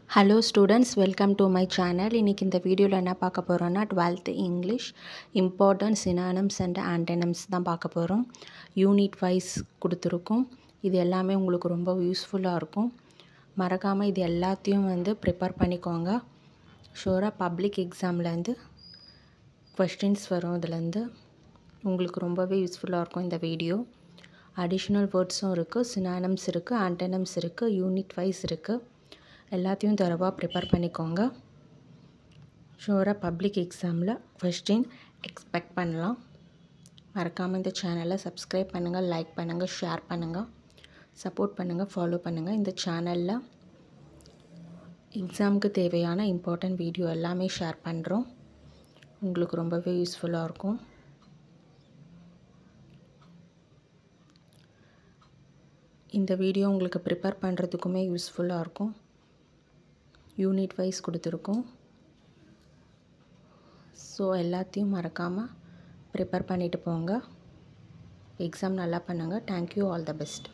Hello students, welcome to my channel. இன்னைக்கு இந்த வீடியோவில் என்ன பார்க்க போகிறோன்னா 12th English important synonyms and antonyms தான் பார்க்க போகிறோம். யூனிட் வைஸ் கொடுத்துருக்கோம். இது எல்லாமே உங்களுக்கு ரொம்ப யூஸ்ஃபுல்லாக இருக்கும். மறக்காமல் இது எல்லாத்தையும் ப்ரிப்பேர் பண்ணிக்கோங்க. ஷூராக பப்ளிக் எக்ஸாம்லேருந்து கொஸ்டின்ஸ் வரும். இதுலேருந்து உங்களுக்கு ரொம்பவே யூஸ்ஃபுல்லாக இருக்கும் இந்த வீடியோ. அடிஷ்னல் வேர்ட்ஸும் இருக்குது, சினானிம்ஸ் இருக்குது, ஆண்டனிம்ஸ் இருக்குது, யூனிட் வைஸ் இருக்குது. எல்லாத்தையும் தரவாக ப்ரிப்பேர் பண்ணிக்கோங்க. ஷூராக பப்ளிக் எக்ஸாமில் கொஸ்டின் எக்ஸ்பெக்ட் பண்ணலாம். மறக்காமல் இந்த சேனலை சப்ஸ்கிரைப் பண்ணுங்கள், லைக் பண்ணுங்கள், ஷேர் பண்ணுங்கள், சப்போர்ட் பண்ணுங்கள், ஃபாலோ பண்ணுங்கள். இந்த சேனலில் எக்ஸாமுக்கு தேவையான இம்பார்ட்டன்ட் வீடியோ எல்லாமே ஷேர் பண்ணுறோம். உங்களுக்கு ரொம்பவே யூஸ்ஃபுல்லாக இருக்கும். இந்த வீடியோ உங்களுக்கு ப்ரிப்பேர் பண்ணுறதுக்குமே யூஸ்ஃபுல்லாக இருக்கும். யூனிட் வைஸ் கொடுத்துருக்கோம். ஸோ எல்லாத்தையும் மறக்காமல் ப்ரிப்பேர் பண்ணிவிட்டு போங்க. எக்ஸாம் நல்லா பண்ணுங்கள். Thank you, all the best.